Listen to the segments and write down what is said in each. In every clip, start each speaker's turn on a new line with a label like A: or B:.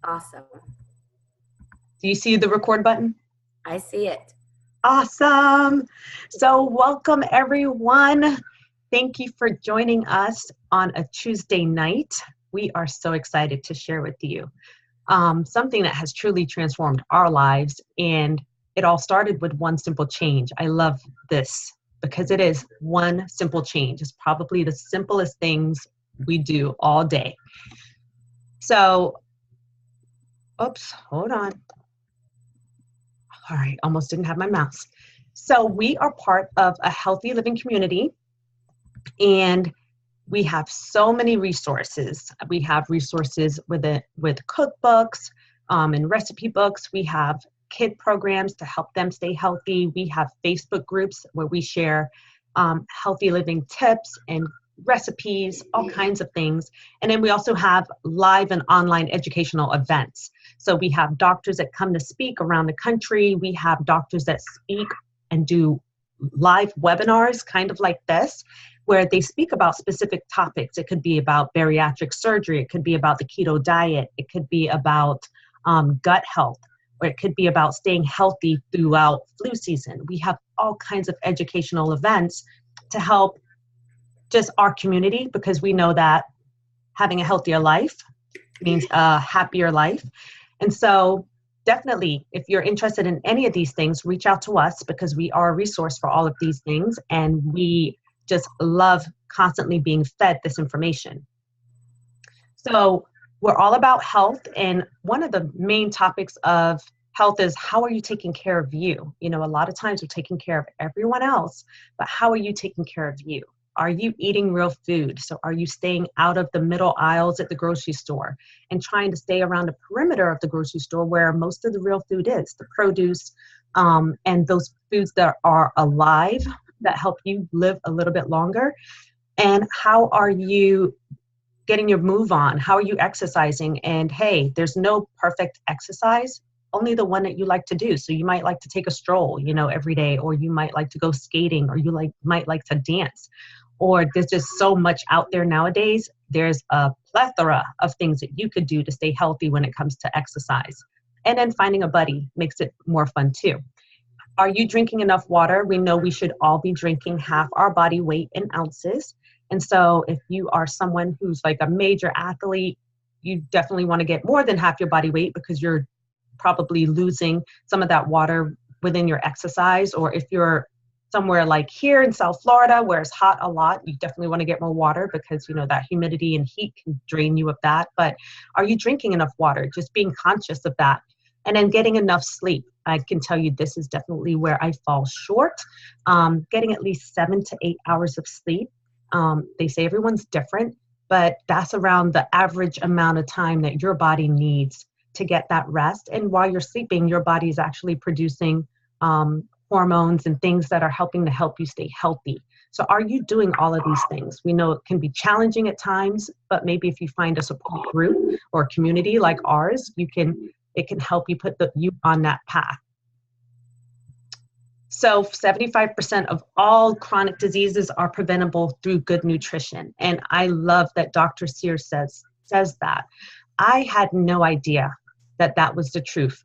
A: Awesome.
B: Do you see the record button?
A: I see it.
B: Awesome. So welcome everyone. Thank you for joining us on a Tuesday night. We are so excited to share with you something that has truly transformed our lives, and it all started with one simple change. I love this because it is one simple change. It's probably the simplest things we do all day. So, oops, hold on. All right, almost didn't have my mouse. So we are part of a healthy living community, and we have so many resources. We have resources with cookbooks and recipe books. We have kid programs to help them stay healthy. We have Facebook groups where we share healthy living tips and recipes, all kinds of things. And then we also have live and online educational events. So we have doctors that come to speak around the country. We have doctors that speak and do live webinars, kind of like this, where they speak about specific topics. It could be about bariatric surgery. It could be about the keto diet. It could be about gut health, or it could be about staying healthy throughout flu season. We have all kinds of educational events to help just our community, because we know that having a healthier life means a happier life. And so definitely, if you're interested in any of these things, reach out to us, because we are a resource for all of these things. And we just love constantly being fed this information. So we're all about health. And one of the main topics of health is, how are you taking care of you? You know, a lot of times we're taking care of everyone else, but how are you taking care of you? Are you eating real food? So are you staying out of the middle aisles at the grocery store and trying to stay around the perimeter of the grocery store where most of the real food is, the produce, and those foods that are alive, that help you live a little bit longer? And how are you getting your move on? How are you exercising? And hey, there's no perfect exercise, only the one that you like to do. So you might like to take a stroll, you know, every day, or you might like to go skating, or you might like to dance. Or there's just so much out there nowadays. There's a plethora of things that you could do to stay healthy when it comes to exercise. And then finding a buddy makes it more fun too. Are you drinking enough water? We know we should all be drinking half our body weight in ounces. And so if you are someone who's like a major athlete, you definitely want to get more than half your body weight, because you're probably losing some of that water within your exercise. Or if you're somewhere like here in South Florida where it's hot a lot, you definitely want to get more water, because you know that humidity and heat can drain you of that. But are you drinking enough water? Just being conscious of that. And then getting enough sleep. I can tell you this is definitely where I fall short. Getting at least 7 to 8 hours of sleep. They say everyone's different, but that's around the average amount of time that your body needs to get that rest. And while you're sleeping, your body is actually producing hormones and things that are helping to help you stay healthy. So are you doing all of these things? We know it can be challenging at times, but maybe if you find a support group or a community like ours, it can help you put you on that path. So 75% of all chronic diseases are preventable through good nutrition. And I love that Dr. Sear says that. I had no idea that that was the truth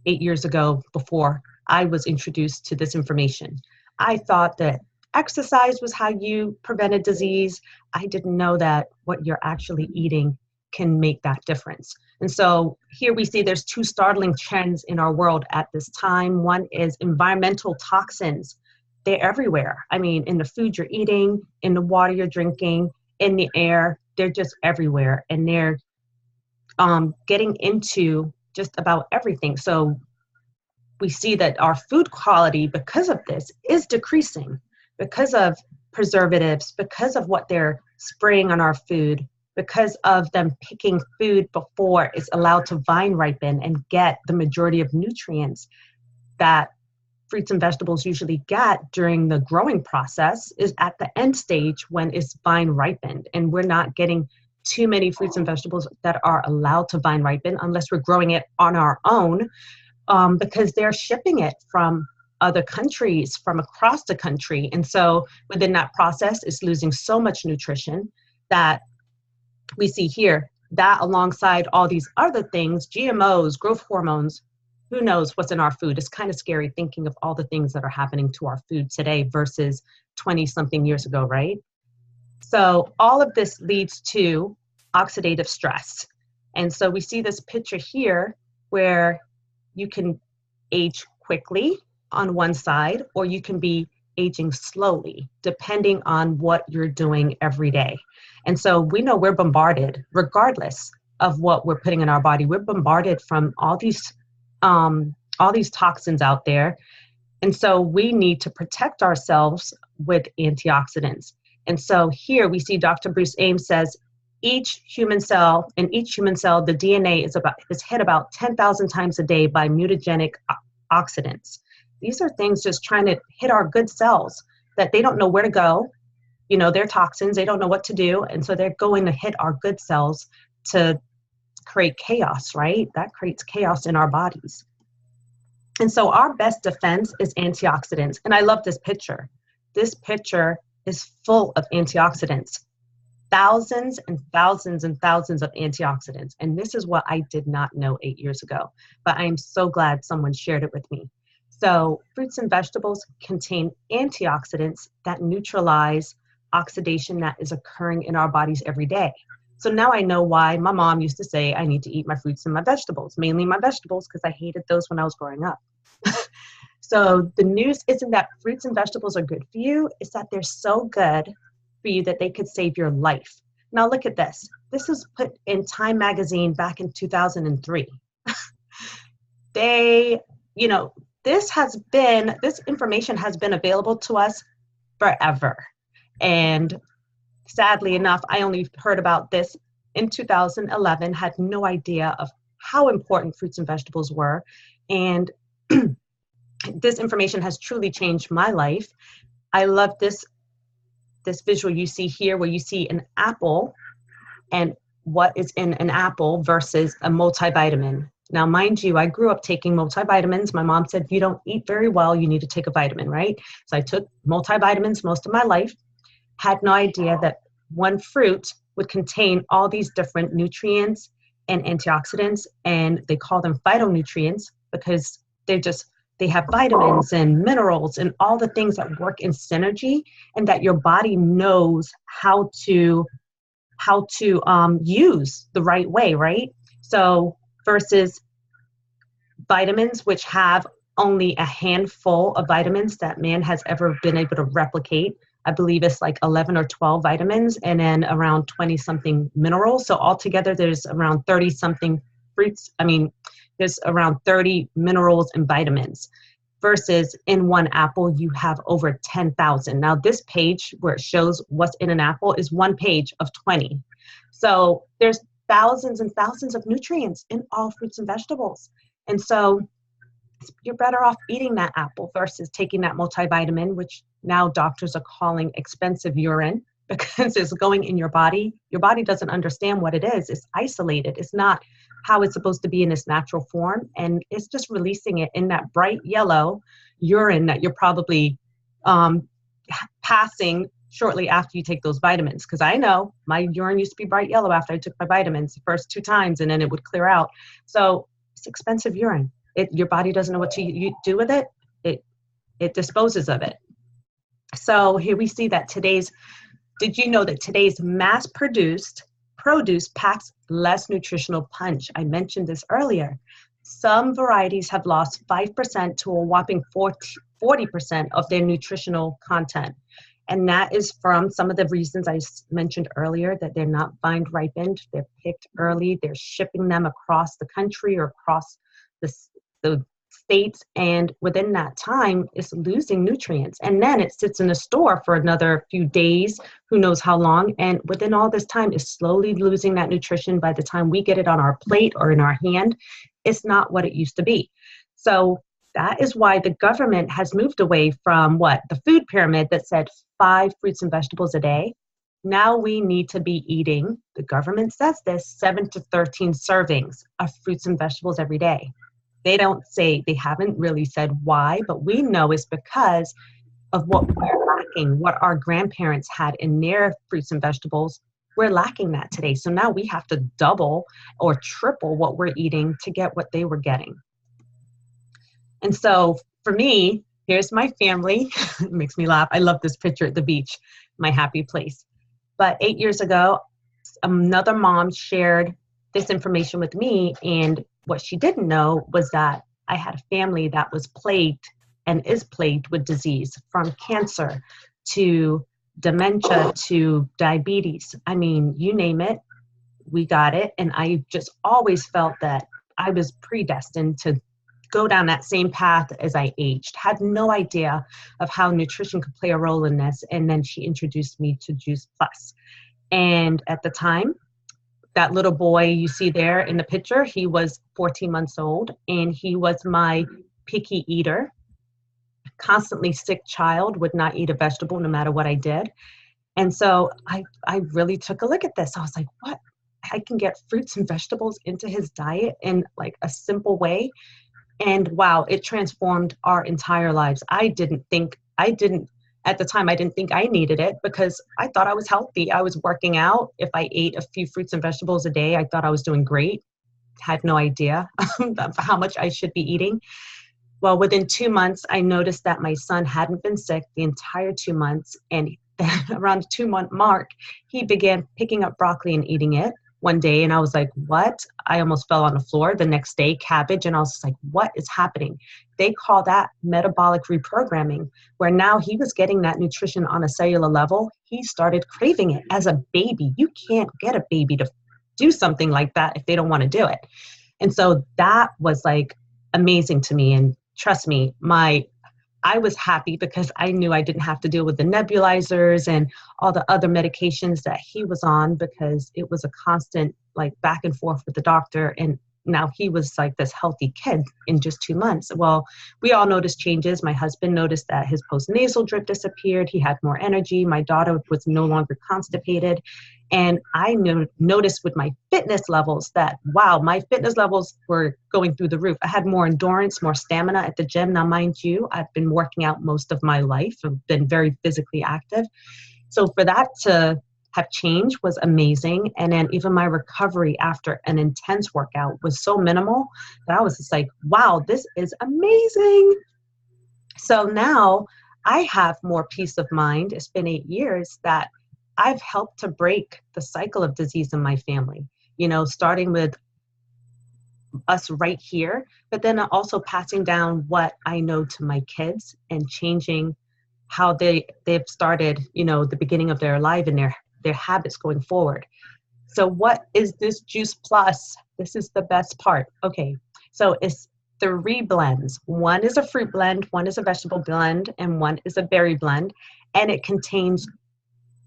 B: 8 years ago, before I was introduced to this information. I thought that exercise was how you prevented disease. I didn't know that what you're actually eating can make that difference. And so here we see there's two startling trends in our world at this time. One is environmental toxins. They're everywhere. I mean, in the food you're eating, in the water you're drinking, in the air, they're just everywhere. And they're getting into just about everything. So we see that our food quality, because of this, is decreasing, because of preservatives, because of what they're spraying on our food, because of them picking food before it's allowed to vine ripen and get the majority of nutrients that fruits and vegetables usually get during the growing process, is at the end stage when it's vine ripened. And we're not getting too many fruits and vegetables that are allowed to vine ripen unless we're growing it on our own, because they're shipping it from other countries, from across the country. And so within that process, it's losing so much nutrition that we see here that alongside all these other things, GMOs, growth hormones, who knows what's in our food. It's kind of scary thinking of all the things that are happening to our food today versus 20 something years ago, right? So all of this leads to oxidative stress. And so we see this picture here where you can age quickly on one side, or you can be aging slowly, depending on what you're doing every day. And so we know we're bombarded, regardless of what we're putting in our body. We're bombarded from all these toxins out there. And so we need to protect ourselves with antioxidants. And so here we see Dr. Bruce Ames says, in each human cell, the DNA is hit about 10,000 times a day by mutagenic oxidants. These are things just trying to hit our good cells that they don't know where to go. You know, they're toxins, they don't know what to do. And so they're going to hit our good cells to create chaos, right? That creates chaos in our bodies. And so our best defense is antioxidants. And I love this picture. This picture is full of antioxidants. Thousands and thousands and thousands of antioxidants. And this is what I did not know 8 years ago, but I am so glad someone shared it with me. So fruits and vegetables contain antioxidants that neutralize oxidation that is occurring in our bodies every day. So now I know why my mom used to say I need to eat my fruits and my vegetables, mainly my vegetables, because I hated those when I was growing up. So the news isn't that fruits and vegetables are good for you, it's that they're so good for you that they could save your life. Now look at this. This is put in Time magazine back in 2003. This information has been available to us forever. And sadly enough, I only heard about this in 2011, had no idea of how important fruits and vegetables were. And this information has truly changed my life. I love this visual you see here where you see an apple and what is in an apple versus a multivitamin. Now, mind you, I grew up taking multivitamins. My mom said, if you don't eat very well, you need to take a vitamin, right? So I took multivitamins most of my life, had no idea that one fruit would contain all these different nutrients and antioxidants, and they call them phytonutrients because they have vitamins and minerals and all the things that work in synergy and that your body knows how to use the right way, right? So versus vitamins, which have only a handful of vitamins that man has ever been able to replicate. I believe it's like 11 or 12 vitamins and then around 20 something minerals. So altogether there's around 30 something fruits. There's around 30 minerals and vitamins versus in one apple, you have over 10,000. Now this page where it shows what's in an apple is one page of 20. So there's thousands and thousands of nutrients in all fruits and vegetables. And so you're better off eating that apple versus taking that multivitamin, which now doctors are calling expensive urine because it's going in your body. Your body doesn't understand what it is. It's isolated. It's not how it's supposed to be in its natural form. And it's just releasing it in that bright yellow urine that you're probably passing shortly after you take those vitamins. Because I know my urine used to be bright yellow after I took my vitamins the first 2 times, and then it would clear out. So it's expensive urine. Your body doesn't know what to do with it. It disposes of it. So here we see that did you know that today's mass-produced produce packs less nutritional punch? I mentioned this earlier. Some varieties have lost 5% to a whopping 40% of their nutritional content. And that is from some of the reasons I mentioned earlier, that they're not vine ripened, they're picked early, they're shipping them across the country or across the states, and within that time it's losing nutrients, and then it sits in a store for another few days, who knows how long, and within all this time is slowly losing that nutrition. By the time we get it on our plate or in our hand, it's not what it used to be. So that is why the government has moved away from the food pyramid that said 5 fruits and vegetables a day. Now we need to be eating, the government says this, 7 to 13 servings of fruits and vegetables every day. They haven't really said why, but we know it's because of what we're lacking, what our grandparents had in their fruits and vegetables we're lacking that today. So now we have to double or triple what we're eating to get what they were getting. And so for me, here's my family. It makes me laugh. I love this picture at the beach, my happy place. But 8 years ago, another mom shared this information with me. And what she didn't know was that I had a family that was plagued and is plagued with disease, from cancer to dementia to diabetes. I mean, you name it, we got it. And I just always felt that I was predestined to go down that same path as I aged. Had no idea of how nutrition could play a role in this. And then she introduced me to Juice Plus. And at the time, that little boy you see there in the picture, he was 14 months old, and he was my picky eater, constantly sick child, would not eat a vegetable no matter what I did. And so I really took a look at this. I was like, what? I can get fruits and vegetables into his diet in like a simple way. And wow, it transformed our entire lives. At the time, I didn't think I needed it because I thought I was healthy. I was working out. If I ate a few fruits and vegetables a day, I thought I was doing great. Had no idea of how much I should be eating. Well, within 2 months, I noticed that my son hadn't been sick the entire 2 months. And then around the 2-month mark, he began picking up broccoli and eating it one day. And I was like, what? I almost fell on the floor. The next day, cabbage. And I was just like, what is happening? They call that metabolic reprogramming, where now he was getting that nutrition on a cellular level. He started craving it as a baby. You can't get a baby to do something like that if they don't want to do it. And so that was like amazing to me. And trust me, I was happy because I knew I didn't have to deal with the nebulizers and all the other medications that he was on, because it was a constant like back and forth with the doctor. And now he was like this healthy kid in just 2 months. Well, we all noticed changes. My husband noticed that his postnasal drip disappeared. He had more energy. My daughter was no longer constipated. And I noticed with my fitness levels that, wow, my fitness levels were going through the roof. I had more endurance, more stamina at the gym. Now, mind you, I've been working out most of my life. I've been very physically active. So for that to have changed was amazing. And then even my recovery after an intense workout was so minimal that I was just like, wow, this is amazing. So now I have more peace of mind. It's been 8 years that I've helped to break the cycle of disease in my family, starting with us right here, but then also passing down what I know to my kids and changing how they've started, the beginning of their life and their habits going forward. So what is this Juice Plus? This is the best part. Okay, so it's 3 blends. One is a fruit blend, one is a vegetable blend, and one is a berry blend. And it contains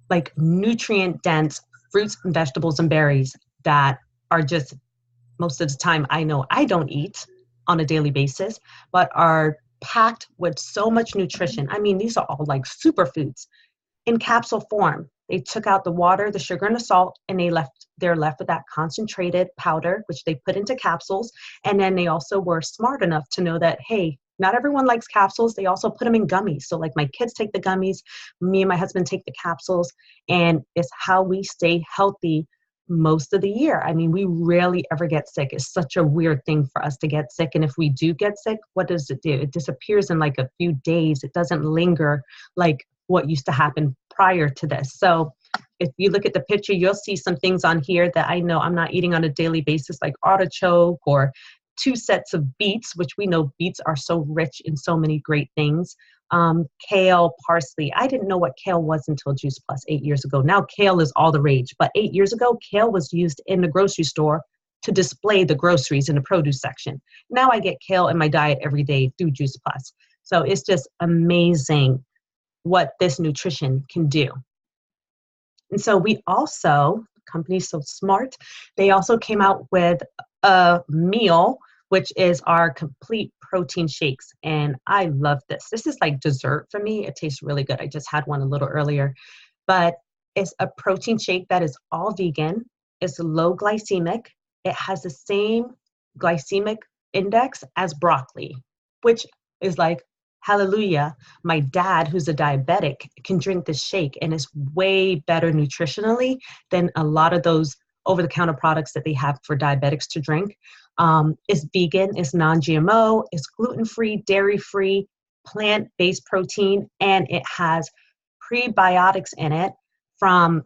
B: like nutrient dense fruits and vegetables and berries that are just, most of the time, I know I don't eat on a daily basis, but are packed with so much nutrition. I mean, these are all like superfoods in capsule form. They took out the water, the sugar, and the salt, and they're left with that concentrated powder, which they put into capsules. And then they also were smart enough to know that, hey, not everyone likes capsules. They also put them in gummies. So like my kids take the gummies, me and my husband take the capsules, and it's how we stay healthy most of the year. I mean, we rarely ever get sick. It's such a weird thing for us to get sick. And if we do get sick, what does it do? It disappears in like a few days. It doesn't linger like what used to happen prior to this. So if you look at the picture, you'll see some things on here that I know I'm not eating on a daily basis, like artichoke or 2 sets of beets, which we know beets are so rich in so many great things. Kale, parsley. I didn't know what kale was until Juice Plus 8 years ago. Now kale is all the rage, but 8 years ago, kale was used in the grocery store to display the groceries in the produce section. Now I get kale in my diet every day through Juice Plus. So it's just amazing what this nutrition can do. And so we also, company's so smart, they also came out with a meal, which is our complete protein shakes. And I love this. This is like dessert for me. It tastes really good. I just had one a little earlier, but it's a protein shake that is all vegan. It's low glycemic. It has the same glycemic index as broccoli, which is like hallelujah, my dad, who's a diabetic, can drink this shake and it's way better nutritionally than a lot of those over-the-counter products that they have for diabetics to drink. It's vegan, it's non-GMO, it's gluten-free, dairy-free, plant-based protein, and it has prebiotics in it from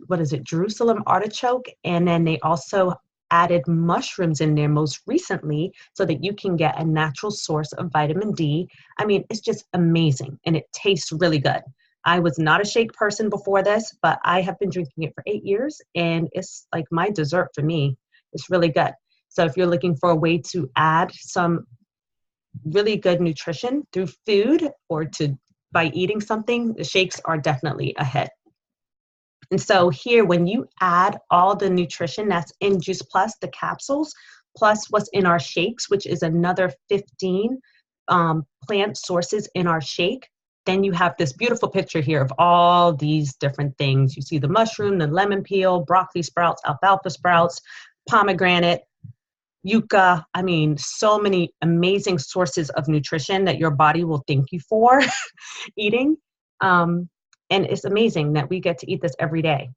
B: what is it, Jerusalem artichoke, and then they also added mushrooms in there most recently so that you can get a natural source of vitamin D. I mean, it's just amazing and it tastes really good. I was not a shake person before this, but I have been drinking it for 8 years and it's like my dessert for me. It's really good. So if you're looking for a way to add some really good nutrition through food or by eating something, the shakes are definitely a hit. And so here, when you add all the nutrition that's in Juice Plus, the capsules, plus what's in our shakes, which is another 15 plant sources in our shake, then you have this beautiful picture here of all these different things. You see the mushroom, the lemon peel, broccoli sprouts, alfalfa sprouts, pomegranate, yucca. I mean, so many amazing sources of nutrition that your body will thank you for eating. And it's amazing that we get to eat this every day.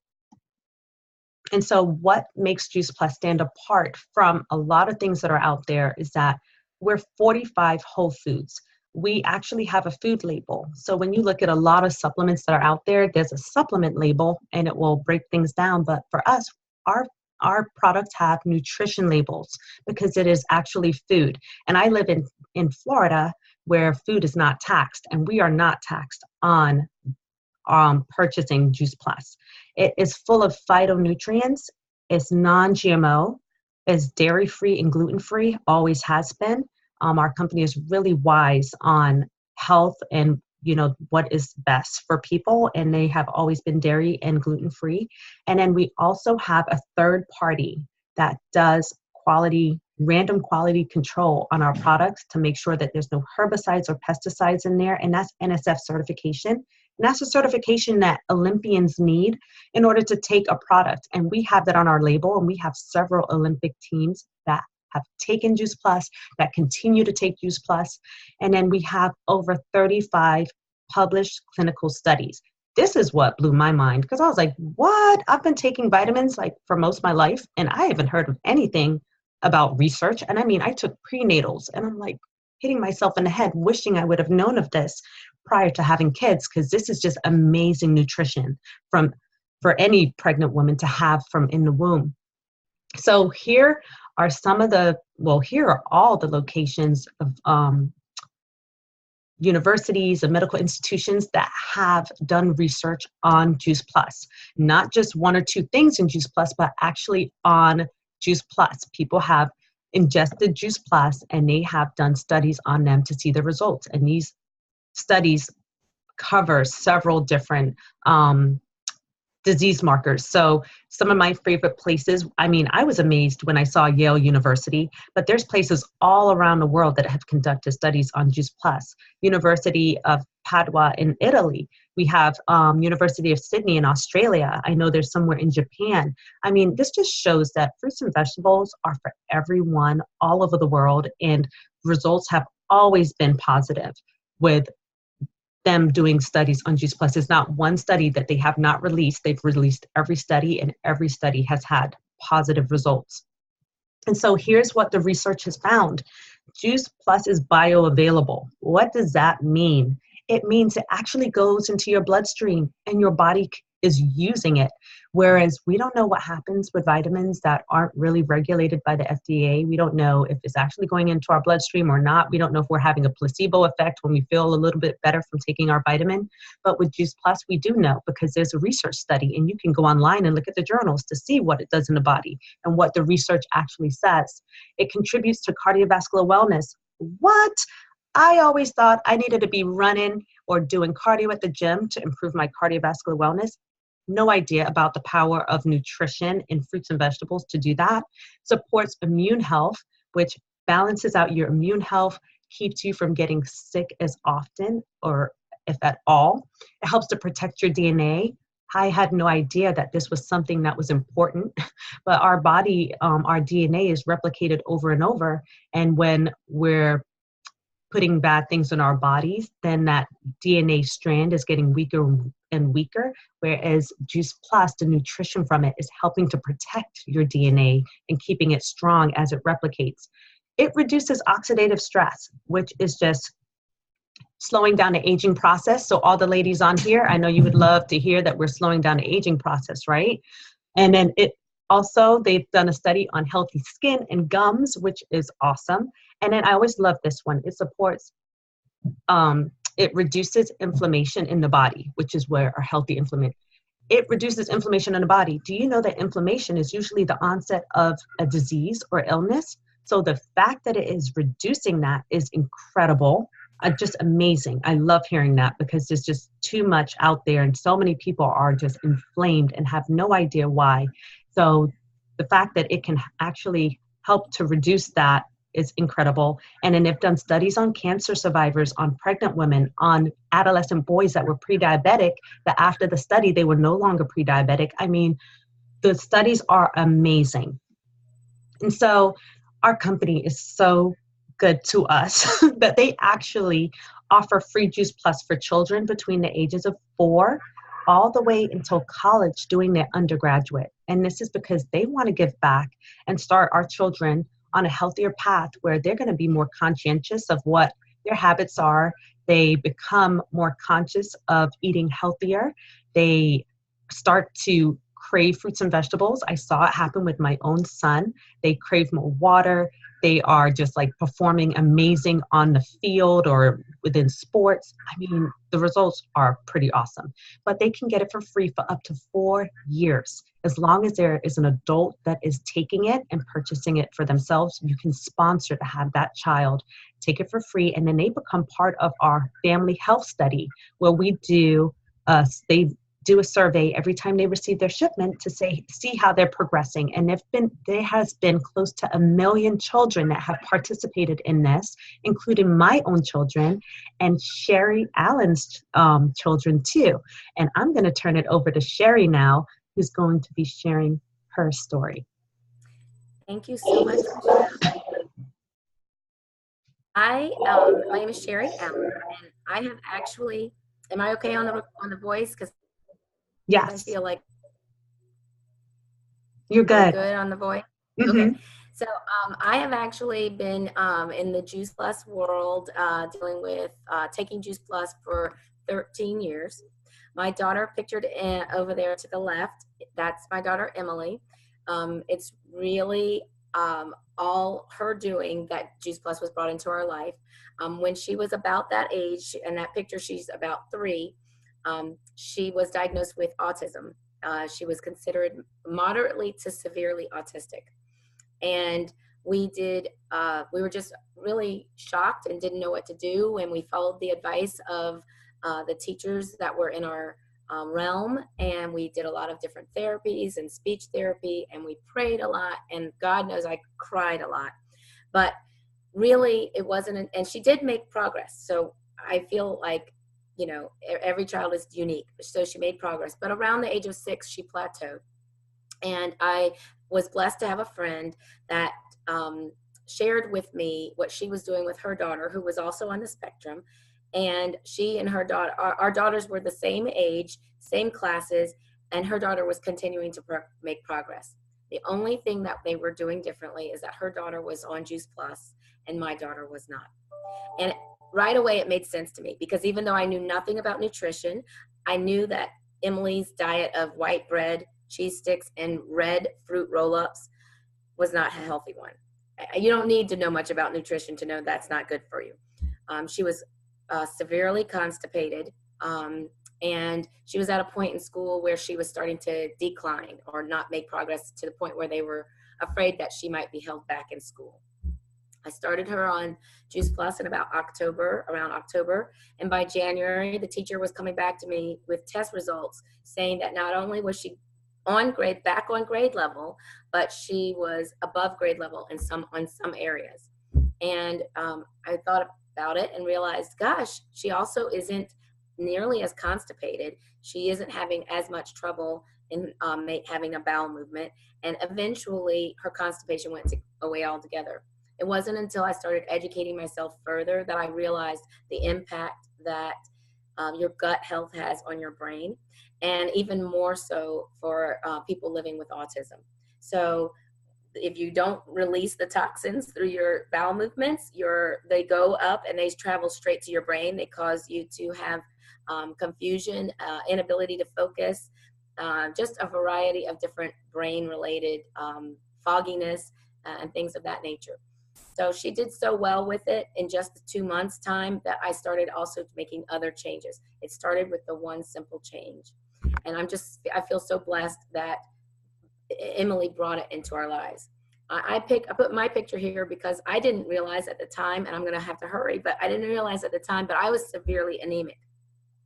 B: And so what makes Juice Plus stand apart from a lot of things that are out there is that we're 45 whole foods. We actually have a food label. So when you look at a lot of supplements that are out there, there's a supplement label and it will break things down. But for us, our products have nutrition labels because it is actually food. And I live in Florida where food is not taxed, and we are not taxed on purchasing Juice Plus. It is full of phytonutrients. It's non-GMO. It's dairy-free and gluten-free, always has been. Our company is really wise on health and what is best for people, and they have always been dairy and gluten-free. And then we also have a third party that does random quality control on our products to make sure that there's no herbicides or pesticides in there, and that's NSF certification. And that's a certification that Olympians need in order to take a product. And we have that on our label, and we have several Olympic teams that have taken Juice Plus, that continue to take Juice Plus. And then we have over 35 published clinical studies. This is what blew my mind, because I was like, what? I've been taking vitamins like for most of my life, and I haven't heard of anything about research. And I mean, I took prenatals, and I'm like hitting myself in the head, wishing I would have known of this prior to having kids, because this is just amazing nutrition for any pregnant woman to have from in the womb. So here are here are all the locations of universities and medical institutions that have done research on Juice Plus. Not just one or two things in Juice Plus, but actually on Juice Plus. People have ingested Juice Plus and they have done studies on them to see the results. And these studies cover several different disease markers. So some of my favorite places, I mean, I was amazed when I saw Yale University, but there's places all around the world that have conducted studies on Juice Plus. University of Padua in Italy. We have University of Sydney in Australia. I know there's somewhere in Japan. I mean, this just shows that fruits and vegetables are for everyone all over the world, and results have always been positive with them doing studies on Juice Plus. There's not one study that they have not released. They've released every study, and every study has had positive results. And so here's what the research has found. Juice Plus is bioavailable. What does that mean? It means it actually goes into your bloodstream and your body is using it. Whereas we don't know what happens with vitamins that aren't really regulated by the FDA. We don't know if it's actually going into our bloodstream or not. We don't know if we're having a placebo effect when we feel a little bit better from taking our vitamin. But with Juice Plus, we do know, because there's a research study, and you can go online and look at the journals to see what it does in the body and what the research actually says. It contributes to cardiovascular wellness. What? I always thought I needed to be running or doing cardio at the gym to improve my cardiovascular wellness. No idea about the power of nutrition in fruits and vegetables to do that. Supports immune health, which balances out your immune health, keeps you from getting sick as often, or if at all. It helps to protect your DNA. I had no idea that this was something that was important, but our body, our DNA is replicated over and over. And when we're putting bad things in our bodies, then that DNA strand is getting weaker and weaker, whereas Juice Plus, the nutrition from it, is helping to protect your DNA and keeping it strong as it replicates. It reduces oxidative stress, which is just slowing down the aging process. So all the ladies on here, I know you would love to hear that we're slowing down the aging process, right? And then it also, they've done a study on healthy skin and gums, which is awesome. And then I always love this one. It supports, it reduces inflammation in the body, which is where our healthy inflammation. It reduces inflammation in the body. Do you know that inflammation is usually the onset of a disease or illness? So the fact that it is reducing that is incredible. Just amazing. I love hearing that because there's just too much out there and so many people are just inflamed and have no idea why. So the fact that it can actually help to reduce that is incredible. And then they've done studies on cancer survivors, on pregnant women, on adolescent boys that were pre-diabetic, that after the study, they were no longer pre-diabetic. I mean, the studies are amazing. And so our company is so good to us that they actually offer free Juice Plus for children between the ages of 4 all the way until college doing their undergraduate. And this is because they want to give back and start our children on a healthier path where they're going to be more conscientious of what their habits are. They become more conscious of eating healthier. They start to crave fruits and vegetables. I saw it happen with my own son. They crave more water. They are just like performing amazing on the field or within sports. I mean, the results are pretty awesome. But they can get it for free for up to 4 years. As long as there is an adult that is taking it and purchasing it for themselves, you can sponsor to have that child take it for free. And then they become part of our family health study where we do, they do a survey every time they receive their shipment to see how they're progressing. And there has been close to 1 million children that have participated in this, including my own children and Sherri Allen's children too. And I'm going to turn it over to Sherri now, who's going to be sharing her story.
A: Thank you so much. My name is Sherri Allen, and I have actually. Am I okay on the voice? Because
B: yes,
A: I feel like
B: you're good.
A: Good on the voice.
B: Mm-hmm.
A: Okay. So I have actually been in the Juice Plus world, dealing with taking Juice Plus for 13 years. My daughter pictured over there to the left, that's my daughter Emily. It's really all her doing that Juice Plus was brought into our life. When she was about that age, and that picture she's about 3, she was diagnosed with autism. She was considered moderately to severely autistic. And we were just really shocked and didn't know what to do. And we followed the advice of the teachers that were in our realm. And we did a lot of different therapies and speech therapy, and we prayed a lot. And God knows I cried a lot. But really, it wasn't, and she did make progress. So I feel like, you know, every child is unique. So she made progress. But around the age of 6, she plateaued. And I was blessed to have a friend that shared with me what she was doing with her daughter, who was also on the spectrum. And she and her daughter, our daughters were the same age, same classes, and her daughter was continuing to make progress. The only thing that they were doing differently is that her daughter was on Juice Plus and my daughter was not. And right away it made sense to me, because even though I knew nothing about nutrition, I knew that Emily's diet of white bread, cheese sticks, and red fruit roll-ups was not a healthy one. You don't need to know much about nutrition to know that's not good for you. She was severely constipated, and she was at a point in school where she was starting to decline or not make progress, to the point where they were afraid that she might be held back in school. I started her on Juice Plus in about around October. And by January, the teacher was coming back to me with test results saying that not only was she back on grade level, but she was above grade level on some areas. And I thought about it and realized, gosh, she also isn't nearly as constipated. She isn't having as much trouble in having a bowel movement. And eventually her constipation went away altogether. It wasn't until I started educating myself further that I realized the impact that your gut health has on your brain, and even more so for people living with autism. So if you don't release the toxins through your bowel movements, they go up and they travel straight to your brain. They cause you to have confusion, inability to focus, just a variety of different brain related fogginess and things of that nature. So she did so well with it in just 2 months time that I started also making other changes. It started with the one simple change. And I feel so blessed that Emily brought it into our lives. I put my picture here because I didn't realize at the time, and I'm going to have to hurry, but I didn't realize at the time, but I was severely anemic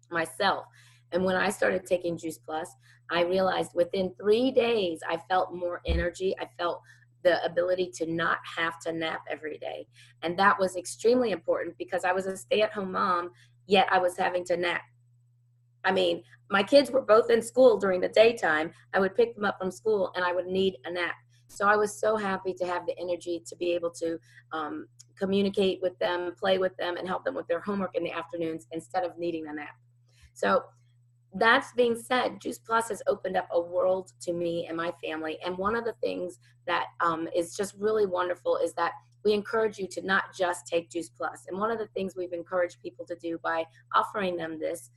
A: myself. And when I started taking Juice Plus, I realized within 3 days, I felt more energy. I felt the ability to not have to nap every day. And that was extremely important because I was a stay-at-home mom, yet I was having to nap. I mean, my kids were both in school during the daytime. I would pick them up from school and I would need a nap. So I was so happy to have the energy to be able to communicate with them, play with them, and help them with their homework in the afternoons instead of needing a nap. So that's being said, Juice Plus has opened up a world to me and my family. And one of the things that is just really wonderful is that we encourage you to not just take Juice Plus. And one of the things we've encouraged people to do by offering them this,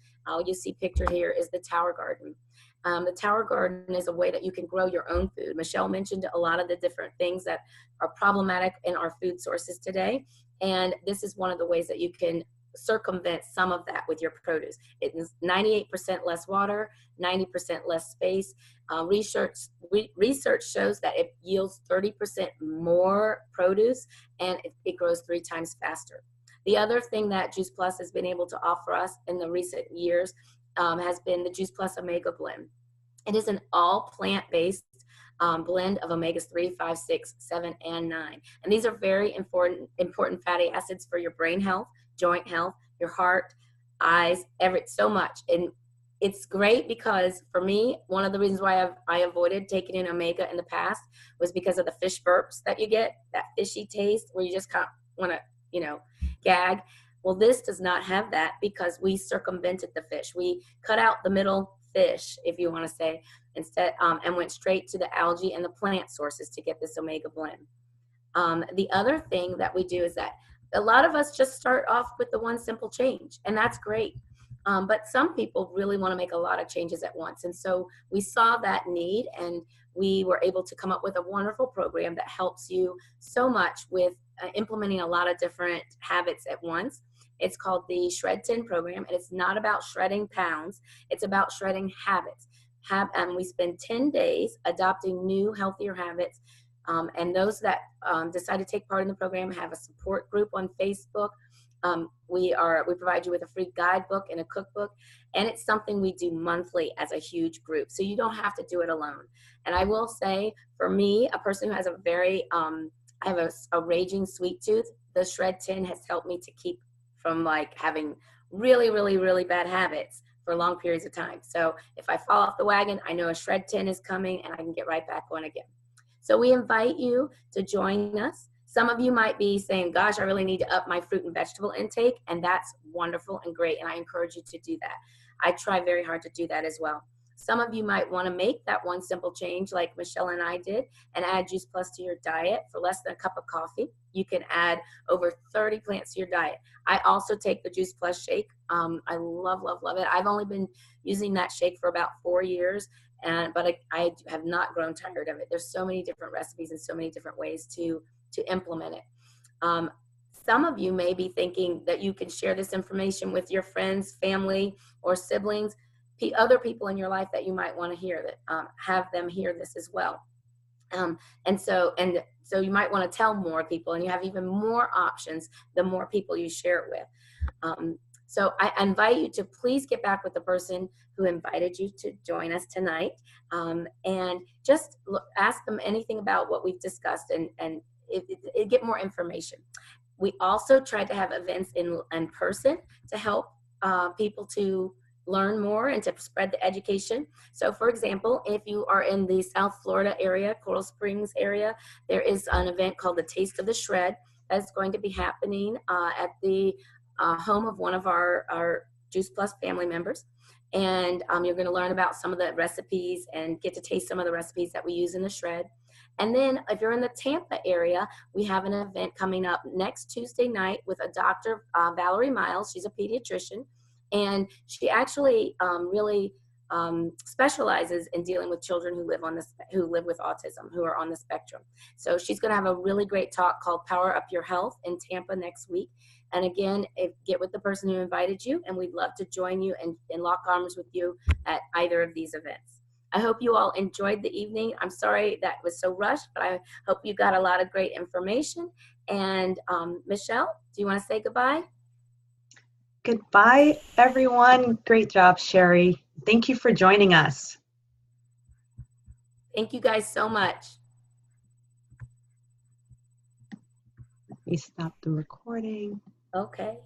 A: you see pictured here, is the Tower Garden. The Tower Garden is a way that you can grow your own food. Michelle mentioned a lot of the different things that are problematic in our food sources today. And this is one of the ways that you can circumvent some of that with your produce. It is 98% less water, 90% less space. Research shows that it yields 30% more produce, and it grows 3 times faster. The other thing that Juice Plus has been able to offer us in the recent years has been the Juice Plus Omega Blend. It is an all plant-based blend of omegas 3, 5, 6, 7, and 9. And these are very important fatty acids for your brain health, joint health, your heart, eyes, so much. And it's great because for me, one of the reasons why I avoided taking in omega in the past was because of the fish burps that you get, that fishy taste where you just kind of want to, gag. Well, this does not have that because we circumvented the fish. We cut out the middle fish, if you want to say, instead, and went straight to the algae and the plant sources to get this omega blend. The other thing that we do is that a lot of us just start off with the one simple change, and that's great. But some people really want to make a lot of changes at once. And so we saw that need, and we were able to come up with a wonderful program that helps you so much with implementing a lot of different habits at once. It's called the Shred 10 program, and it's not about shredding pounds. It's about shredding habits. And we spend 10 days adopting new, healthier habits. And those that decide to take part in the program have a support group on Facebook. We provide you with a free guidebook and a cookbook, and it's something we do monthly as a huge group. So you don't have to do it alone. And I will say, for me, a person who has I have a raging sweet tooth, the Shred 10 has helped me to keep from having really, really, really bad habits for long periods of time. So if I fall off the wagon, I know a Shred 10 is coming and I can get right back on again. So we invite you to join us. Some of you might be saying, gosh, I really need to up my fruit and vegetable intake, and that's wonderful and great, and I encourage you to do that. I try very hard to do that as well. Some of you might want to make that one simple change like Michelle and I did and add Juice Plus to your diet for less than a cup of coffee. You can add over 30 plants to your diet. I also take the Juice Plus shake. I love, love, love it. I've only been using that shake for about 4 years, but I have not grown tired of it. There's so many different recipes and so many different ways to implement it. Some of you may be thinking that you can share this information with your friends, family, or siblings, other people in your life that you might want to hear that, have them hear this as well. And so you might want to tell more people, and you have even more options the more people you share it with. So I invite you to please get back with the person who invited you to join us tonight, and just ask them anything about what we've discussed and get more information. We also tried to have events in person to help people to learn more and to spread the education. So for example, if you are in the South Florida area, Coral Springs area, there is an event called the Taste of the Shred that's going to be happening at the home of one of our Juice Plus family members. And you're going to learn about some of the recipes and get to taste some of the recipes that we use in the shred. And then if you're in the Tampa area, we have an event coming up next Tuesday night with a Dr. Valerie Miles. She's a pediatrician, and she actually really specializes in dealing with children who live with autism, who are on the spectrum. So she's going to have a really great talk called Power Up Your Health in Tampa next week. And again, get with the person who invited you, and we'd love to join you and lock arms with you at either of these events. I hope you all enjoyed the evening. I'm sorry that was so rushed, but I hope you got a lot of great information. And Michelle, do you want to say goodbye?
B: Goodbye, everyone. Great job, Sherri. Thank you for joining us.
A: Thank you guys so much.
B: Let me stop the recording.
A: Okay.